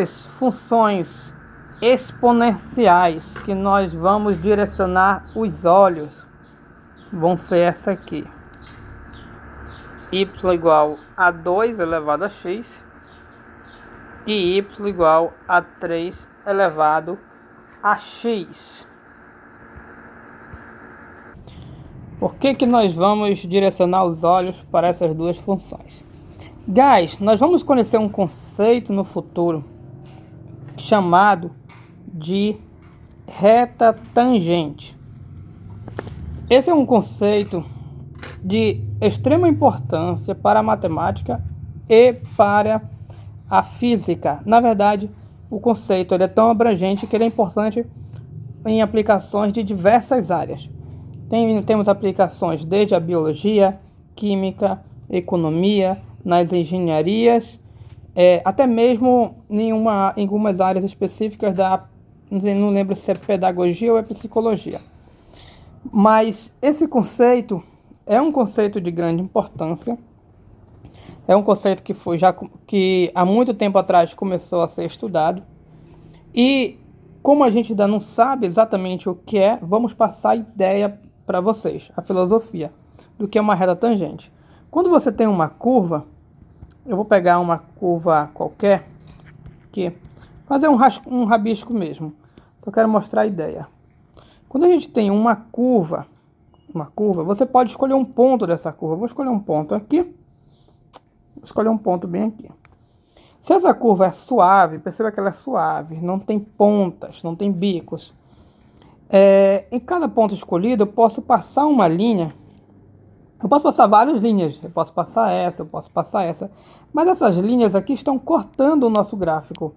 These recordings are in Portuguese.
As funções exponenciais que nós vamos direcionar os olhos vão ser essa aqui: y igual a 2 elevado a x e y igual a 3 elevado a x. Por que nós vamos direcionar os olhos para essas duas funções? Guys, nós vamos conhecer um conceito no futuro chamado de reta tangente. Esse é um conceito de extrema importância para a matemática e para a física. Na verdade, o conceito é tão abrangente que ele é importante em aplicações de diversas áreas. Temos aplicações desde a biologia, química, economia, nas engenharias, até mesmo em algumas áreas específicas não lembro se é pedagogia ou é psicologia. Mas esse conceito é um conceito de grande importância. É um conceito que há muito tempo atrás começou a ser estudado. E como a gente ainda não sabe exatamente o que é, vamos passar a ideia para vocês, a filosofia do que é uma reta tangente. Quando você tem uma curva, eu vou pegar uma curva qualquer aqui, fazer um rabisco mesmo. Eu quero mostrar a ideia. Quando a gente tem uma curva, você pode escolher um ponto dessa curva. Vou escolher um ponto aqui. Vou escolher um ponto bem aqui. Se essa curva é suave, perceba que ela é suave, não tem pontas, não tem bicos. Em cada ponto escolhido, eu posso passar uma linha. Eu posso passar várias linhas. Eu posso passar essa, eu posso passar essa. Mas essas linhas aqui estão cortando o nosso gráfico.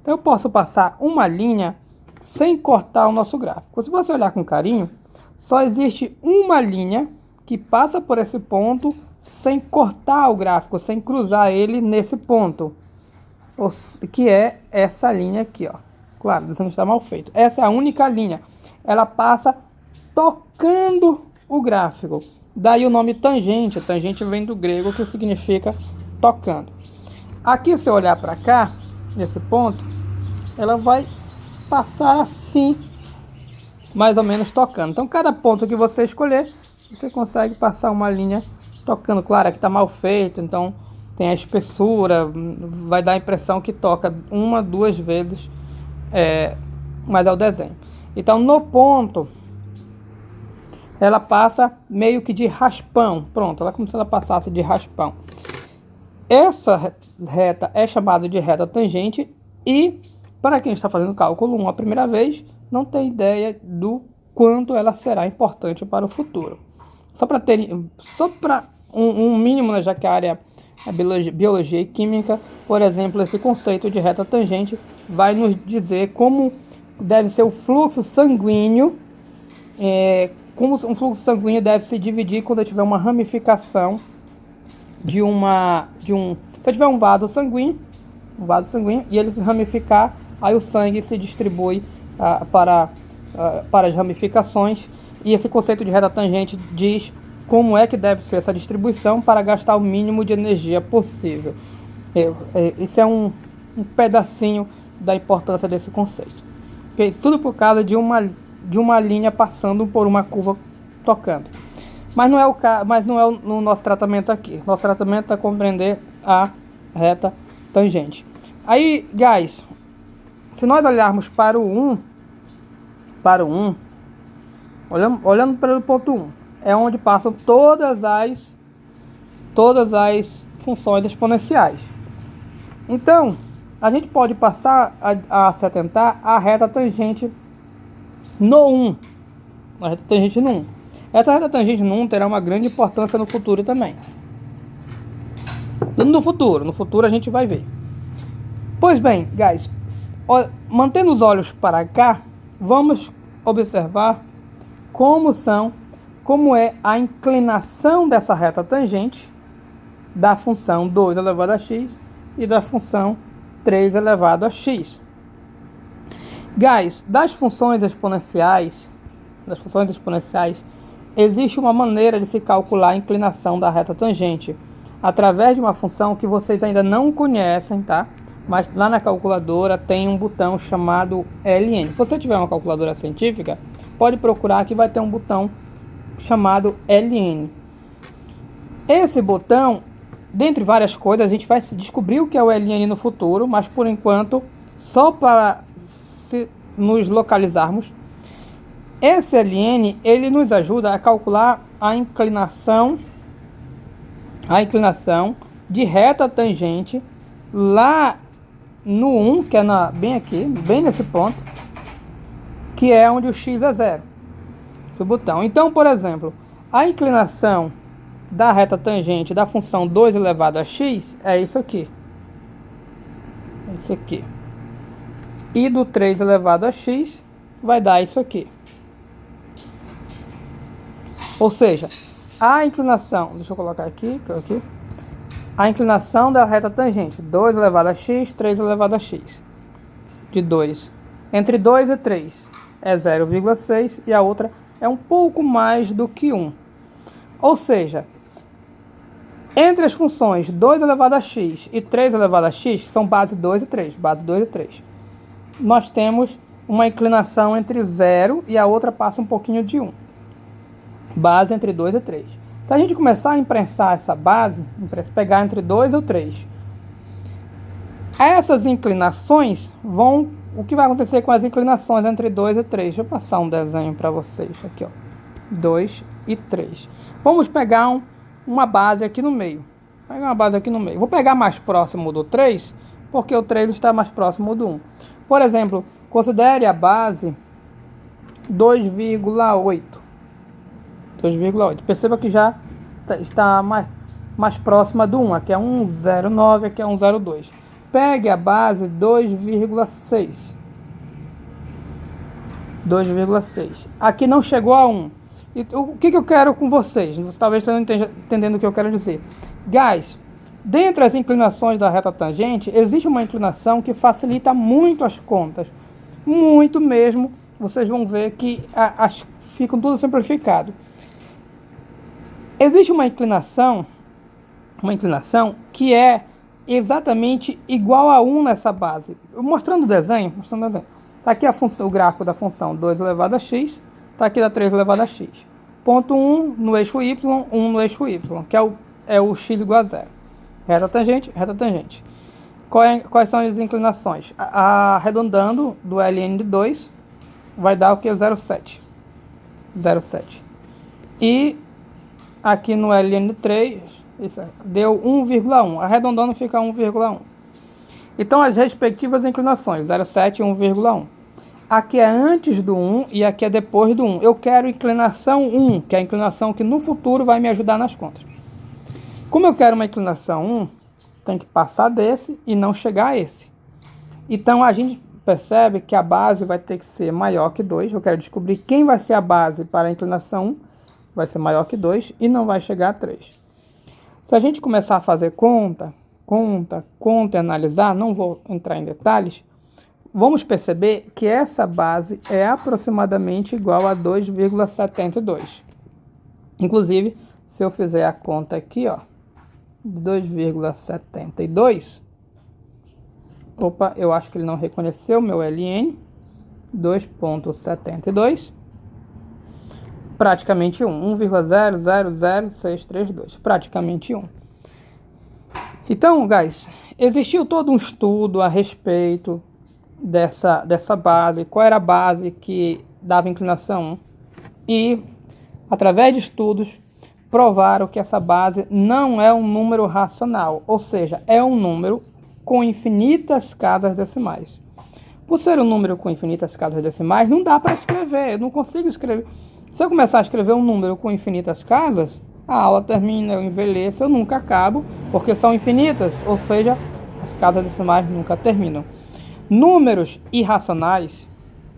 Então eu posso passar uma linha sem cortar o nosso gráfico. Se você olhar com carinho, só existe uma linha que passa por esse ponto sem cortar o gráfico, sem cruzar ele nesse ponto, que é essa linha aqui, ó. Claro, isso não está mal feito. Essa é a única linha. Ela passa tocando o gráfico. Daí o nome tangente. Tangente vem do grego, que significa tocando. Aqui, se eu olhar para cá, nesse ponto, ela vai passar assim, mais ou menos tocando. Então, cada ponto que você escolher, você consegue passar uma linha tocando. Claro, aqui está mal feito, então tem a espessura, vai dar a impressão que toca uma, duas vezes, mas é o desenho. Então, no ponto, ela passa meio que de raspão. Pronto, ela é como se ela passasse de raspão. Essa reta é chamada de reta tangente e, para quem está fazendo cálculo 1 a primeira vez, não tem ideia do quanto ela será importante para o futuro. Só para um mínimo, né, já que a área é biologia e química, por exemplo, esse conceito de reta tangente vai nos dizer como deve ser o fluxo sanguíneo, como um fluxo sanguíneo deve se dividir quando eu tiver uma ramificação se eu tiver um vaso sanguíneo e ele se ramificar, aí o sangue se distribui para as ramificações, e esse conceito de reta tangente diz como é que deve ser essa distribuição para gastar o mínimo de energia possível. Isso é um pedacinho da importância desse conceito. Tudo por causa de uma linha passando por uma curva tocando. Mas não é no nosso tratamento aqui. Nosso tratamento é compreender a reta tangente. Aí, guys, se nós olharmos para o 1, olhando para o ponto 1, é onde passam todas as funções exponenciais. Então, a gente pode passar a se atentar à reta tangente no 1. A reta tangente no 1. Essa reta tangente no 1 terá uma grande importância no futuro também. No futuro a gente vai ver. Pois bem, guys, mantendo os olhos para cá, vamos observar como é a inclinação dessa reta tangente da função 2 elevado a x e da função 3 elevado a x. Guys, das funções exponenciais, existe uma maneira de se calcular a inclinação da reta tangente através de uma função que vocês ainda não conhecem, tá? mas lá na calculadora tem um botão chamado LN. Se você tiver uma calculadora científica, pode procurar que vai ter um botão chamado LN. Esse botão, dentre várias coisas, a gente vai descobrir o que é o LN no futuro, mas por enquanto, só para nos localizarmos, esse LN ele nos ajuda a calcular a inclinação de reta tangente lá no 1, que é bem aqui, bem nesse ponto, que é onde o x é zero. Esse botão. Então, por exemplo, a inclinação da reta tangente da função 2 elevado a x é isso aqui. Isso aqui. E do 3 elevado a x vai dar isso aqui. Ou seja, a inclinação, deixa eu colocar aqui, a inclinação da reta tangente, 2 elevado a x, 3 elevado a x, de 2. Entre 2 e 3 é 0,6 e a outra é um pouco mais do que 1. Ou seja, entre as funções 2 elevado a x e 3 elevado a x, são base 2 e 3, nós temos uma inclinação entre 0 e a outra passa um pouquinho de 1. Base entre 2 e 3. Se a gente começar a imprensar essa base, pegar entre 2 e 3, essas inclinações vão... O que vai acontecer com as inclinações entre 2 e 3? Deixa eu passar um desenho para vocês aqui, ó. 2 e 3. Vamos pegar uma base aqui no meio. Vou pegar mais próximo do 3, porque o 3 está mais próximo do 1. Por exemplo, considere a base 2,8. Perceba que já está mais próxima do 1. Aqui é 1,09, aqui é 1,02. Pegue a base 2,6. Aqui não chegou a 1. E o que eu quero com vocês? Talvez você não esteja entendendo o que eu quero dizer. Guys, dentre as inclinações da reta tangente, existe uma inclinação que facilita muito as contas. Muito mesmo. Vocês vão ver que ficam tudo simplificado. Existe uma inclinação que é exatamente igual a 1 nessa base. Mostrando o desenho. Está aqui o gráfico da função 2 elevado a x. Está aqui da 3 elevado a x. Ponto 1 no eixo y, 1 no eixo y, que é o x igual a 0. Reta tangente. Quais são as inclinações? Arredondando do ln de 2, vai dar o que? 0,7. E aqui no ln de 3, deu 1,1. Arredondando fica 1,1. Então, as respectivas inclinações, 0,7 e 1,1. Aqui é antes do 1 e aqui é depois do 1. Eu quero inclinação 1, que é a inclinação que no futuro vai me ajudar nas contas. Como eu quero uma inclinação 1, tem que passar desse e não chegar a esse. Então, a gente percebe que a base vai ter que ser maior que 2. Eu quero descobrir quem vai ser a base para a inclinação 1. Vai ser maior que 2 e não vai chegar a 3. Se a gente começar a fazer conta e analisar, não vou entrar em detalhes, vamos perceber que essa base é aproximadamente igual a 2,72. Inclusive, se eu fizer a conta aqui, ó, de 2,72, opa, eu acho que ele não reconheceu meu LN, 2,72, praticamente 1, 1,000632, praticamente 1. Então, guys, existiu todo um estudo a respeito dessa base, qual era a base que dava inclinação 1, e através de estudos provaram que essa base não é um número racional, ou seja, é um número com infinitas casas decimais. Por ser um número com infinitas casas decimais, não dá para escrever, eu não consigo escrever. Se eu começar a escrever um número com infinitas casas, a aula termina, eu envelheço, eu nunca acabo, porque são infinitas, ou seja, as casas decimais nunca terminam. Números irracionais,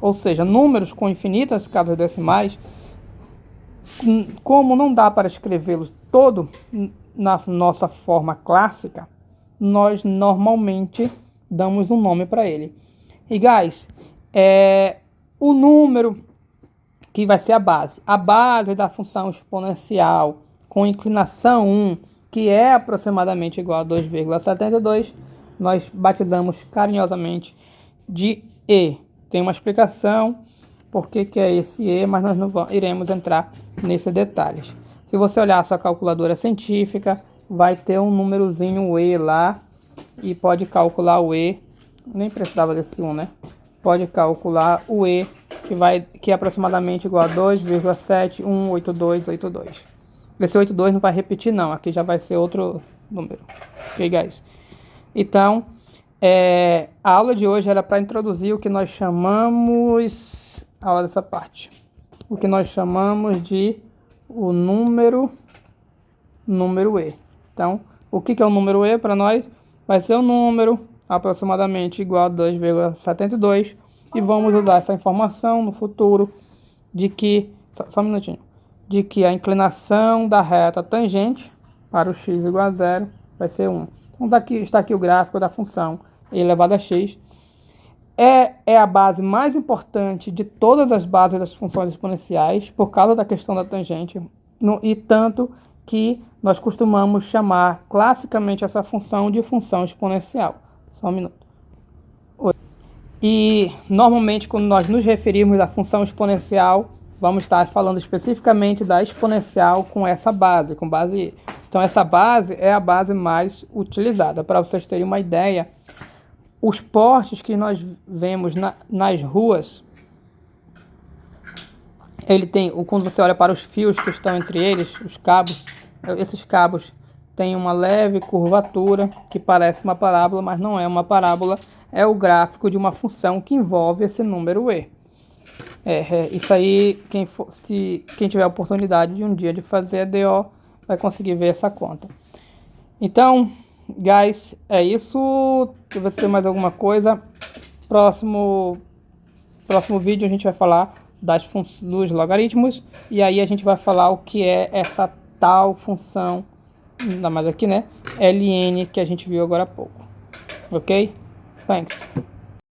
ou seja, números com infinitas casas decimais, como não dá para escrevê-los todo na nossa forma clássica, nós normalmente damos um nome para ele. E, guys, o número que vai ser a base da função exponencial com inclinação 1, que é aproximadamente igual a 2,72, nós batizamos carinhosamente de E. Tem uma explicação por que é esse E, mas nós não iremos entrar nesses detalhes. Se você olhar a sua calculadora científica, vai ter um númerozinho E lá e pode calcular o E. Nem precisava desse 1, né? Pode calcular o E, que é aproximadamente igual a 2,718282. Esse 82 não vai repetir não, aqui já vai ser outro número. Ok, guys? Então, a aula de hoje era para introduzir o que nós chamamos, a aula dessa parte, o que nós chamamos de o número E. Então, o que é o número E para nós? Vai ser um número aproximadamente igual a 2,72 e vamos usar essa informação no futuro de que, só um minutinho, de que a inclinação da reta tangente para o x igual a 0 vai ser 1. Então está aqui o gráfico da função e elevado a x. É a base mais importante de todas as bases das funções exponenciais por causa da questão da tangente, e tanto que nós costumamos chamar classicamente essa função de função exponencial. Só um minuto. E normalmente quando nós nos referirmos à função exponencial, vamos estar falando especificamente da exponencial com essa base, com base E. Então essa base é a base mais utilizada. Para vocês terem uma ideia, os postes que nós vemos nas ruas, ele tem, quando você olha para os fios que estão entre eles, os cabos, esses cabos têm uma leve curvatura que parece uma parábola, mas não é uma parábola, é o gráfico de uma função que envolve esse número E. Isso aí, quem tiver a oportunidade de um dia de fazer a DO, vai conseguir ver essa conta. Então, guys, é isso. Se você tem mais alguma coisa, próximo vídeo a gente vai falar dos logaritmos, e aí a gente vai falar o que é essa tal função, ainda mais aqui, né, ln, que a gente viu agora há pouco. Ok? Thanks.